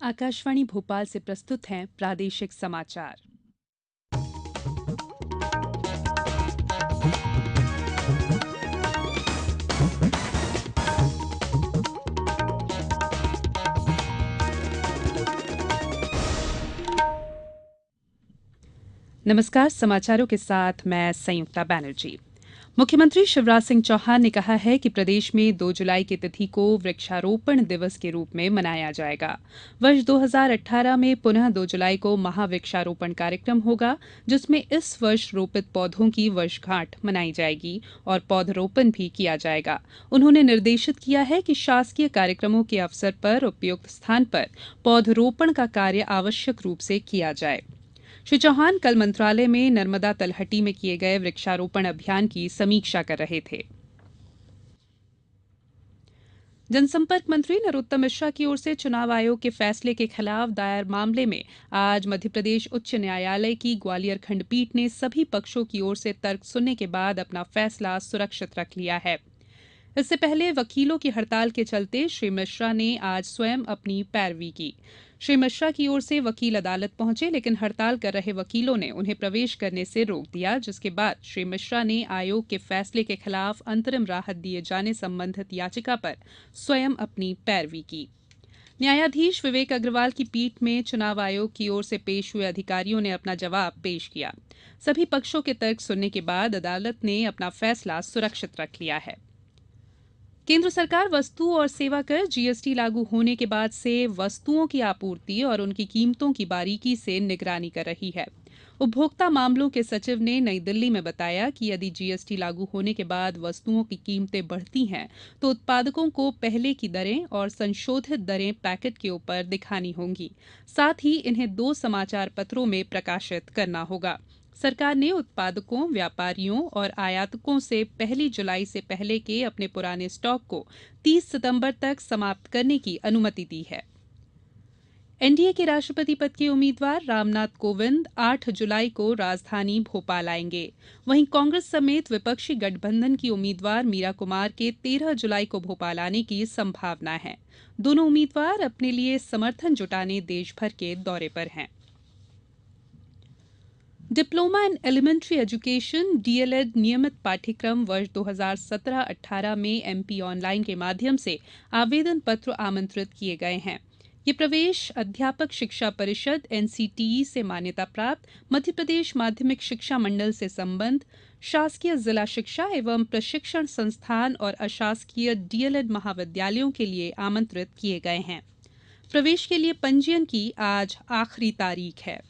आकाशवाणी भोपाल से प्रस्तुत हैं प्रादेशिक समाचार। नमस्कार, समाचारों के साथ मैं संयुक्ता बैनर्जी। मुख्यमंत्री शिवराज सिंह चौहान ने कहा है कि प्रदेश में 2 जुलाई की तिथि को वृक्षारोपण दिवस के रूप में मनाया जाएगा। वर्ष 2018 में पुनः 2 जुलाई को महावृक्षारोपण कार्यक्रम होगा, जिसमें इस वर्ष रोपित पौधों की वर्षगांठ मनाई जाएगी और पौधरोपण भी किया जाएगा। उन्होंने निर्देशित किया है कि शासकीय कार्यक्रमों के अवसर पर उपयुक्त स्थान पर पौधरोपण का कार्य आवश्यक रूप से किया जाए। श्री चौहान कल मंत्रालय में नर्मदा तलहटी में किए गए वृक्षारोपण अभियान की समीक्षा कर रहे थे। जनसंपर्क मंत्री नरोत्तम मिश्रा की ओर से चुनाव आयोग के फैसले के खिलाफ दायर मामले में आज मध्यप्रदेश उच्च न्यायालय की ग्वालियर खंडपीठ ने सभी पक्षों की ओर से तर्क सुनने के बाद अपना फैसला सुरक्षित रख लिया है। इससे पहले वकीलों की हड़ताल के चलते श्री मिश्रा ने आज स्वयं अपनी पैरवी की। श्री मिश्रा की ओर से वकील अदालत पहुंचे, लेकिन हड़ताल कर रहे वकीलों ने उन्हें प्रवेश करने से रोक दिया, जिसके बाद श्री मिश्रा ने आयोग के फैसले के खिलाफ अंतरिम राहत दिए जाने संबंधित याचिका पर स्वयं अपनी पैरवी की। न्यायाधीश विवेक अग्रवाल की पीठ में चुनाव आयोग की ओर से पेश हुए अधिकारियों ने अपना जवाब पेश किया। सभी पक्षों के तर्क सुनने के बाद अदालत ने अपना फैसला सुरक्षित रख लिया है। केंद्र सरकार वस्तु और सेवा कर जीएसटी लागू होने के बाद से वस्तुओं की आपूर्ति और उनकी कीमतों की बारीकी से निगरानी कर रही है। उपभोक्ता मामलों के सचिव ने नई दिल्ली में बताया कि यदि जीएसटी लागू होने के बाद वस्तुओं की कीमतें बढ़ती हैं, तो उत्पादकों को पहले की दरें और संशोधित दरें पैकेट के ऊपर दिखानी होंगी। साथ ही इन्हें 2 समाचार पत्रों में प्रकाशित करना होगा। सरकार ने उत्पादकों, व्यापारियों और आयातकों से 1 जुलाई से पहले के अपने पुराने स्टॉक को 30 सितंबर तक समाप्त करने की अनुमति दी है। एनडीए के राष्ट्रपति पद के उम्मीदवार रामनाथ कोविंद 8 जुलाई को राजधानी भोपाल आएंगे। वहीं कांग्रेस समेत विपक्षी गठबंधन की उम्मीदवार मीरा कुमार के 13 जुलाई को भोपाल आने की संभावना है। दोनों उम्मीदवार अपने लिए समर्थन जुटाने देश भर के दौरे पर हैं। Diploma in elementary education DElEd नियमित पाठ्यक्रम वर्ष 2017-18 में एमपी ऑनलाइन के माध्यम से आवेदन पत्र आमंत्रित किए गए हैं। ये प्रवेश अध्यापक शिक्षा परिषद एनसीटीई से मान्यता प्राप्त मध्यप्रदेश माध्यमिक शिक्षा मंडल से संबद्ध शासकीय जिला शिक्षा एवं प्रशिक्षण संस्थान और अशासकीय डीएलएड महाविद्यालयों के लिए आमंत्रित किए गए हैं। प्रवेश के लिए पंजीयन की आज आखिरी तारीख है।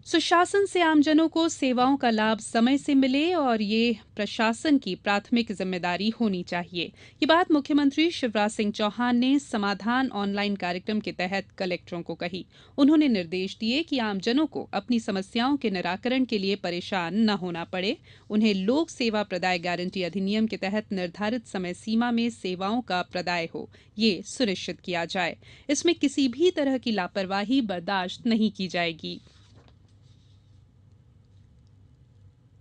सुशासन से आमजनों को सेवाओं का लाभ समय से मिले और ये प्रशासन की प्राथमिक जिम्मेदारी होनी चाहिए। ये बात मुख्यमंत्री शिवराज सिंह चौहान ने समाधान ऑनलाइन कार्यक्रम के तहत कलेक्टरों को कही। उन्होंने निर्देश दिए कि आमजनों को अपनी समस्याओं के निराकरण के लिए परेशान न होना पड़े। उन्हें लोक सेवा प्रदाय गारंटी अधिनियम के तहत निर्धारित समय सीमा में सेवाओं का प्रदाय हो, ये सुनिश्चित किया जाए। इसमें किसी भी तरह की लापरवाही बर्दाश्त नहीं की जाएगी।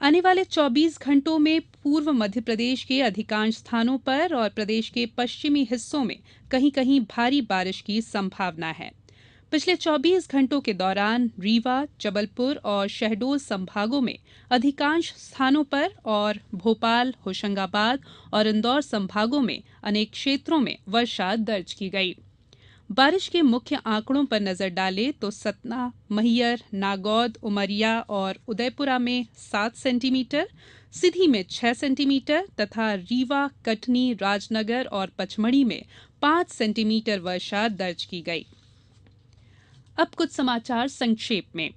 आने वाले 24 घंटों में पूर्व मध्यप्रदेश के अधिकांश स्थानों पर और प्रदेश के पश्चिमी हिस्सों में कहीं कहीं भारी बारिश की संभावना है। पिछले 24 घंटों के दौरान रीवा, जबलपुर और शहडोल संभागों में अधिकांश स्थानों पर और भोपाल, होशंगाबाद और इंदौर संभागों में अनेक क्षेत्रों में वर्षा दर्ज की गई। बारिश के मुख्य आंकड़ों पर नजर डालें तो सतना, मैहर, नागौद, उमरिया और उदयपुरा में 7 सेंटीमीटर, सीधी में 6 सेंटीमीटर तथा रीवा, कटनी, राजनगर और पचमढ़ी में 5 सेंटीमीटर वर्षा दर्ज की गई। अब कुछ समाचार संक्षेप में।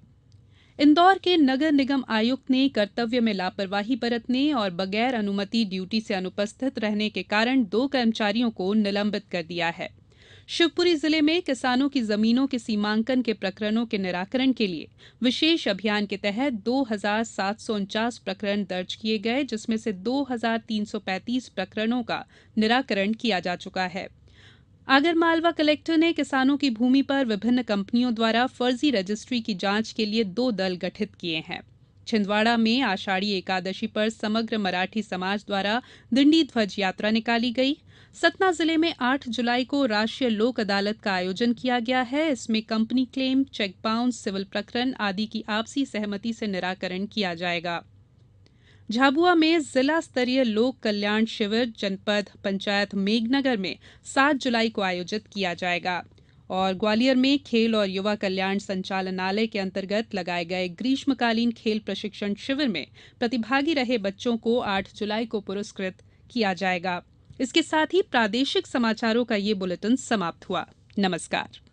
इंदौर के नगर निगम आयुक्त ने कर्तव्य में लापरवाही बरतने और बगैर अनुमति ड्यूटी से अनुपस्थित रहने के कारण 2 कर्मचारियों को निलंबित कर दिया है। शिवपुरी जिले में किसानों की जमीनों के सीमांकन के प्रकरणों के निराकरण के लिए विशेष अभियान के तहत 2749 प्रकरण दर्ज किए गए, जिसमें से 2335 प्रकरणों का निराकरण किया जा चुका है। आगरमालवा कलेक्टर ने किसानों की भूमि पर विभिन्न कंपनियों द्वारा फर्जी रजिस्ट्री की जांच के लिए 2 दल गठित किए हैं। छिंदवाड़ा में आषाढ़ी एकादशी पर समग्र मराठी समाज द्वारा दिंडी ध्वज यात्रा निकाली गई। सतना जिले में 8 जुलाई को राष्ट्रीय लोक अदालत का आयोजन किया गया है। इसमें company claim, cheque bounce, civil प्रकरण आदि की आपसी सहमति से निराकरण किया जाएगा। झाबुआ में जिला स्तरीय लोक कल्याण शिविर जनपद पंचायत मेघनगर में 7 जुलाई को आयोजित किया जाएगा। और ग्वालियर में खेल और युवा कल्याण संचालनालय के अंतर्गत लगाए गए ग्रीष्मकालीन खेल प्रशिक्षण शिविर में प्रतिभागी रहे बच्चों को 8 जुलाई को पुरस्कृत किया जाएगा। इसके साथ ही प्रादेशिक समाचारों का ये बुलेटिन समाप्त हुआ। नमस्कार।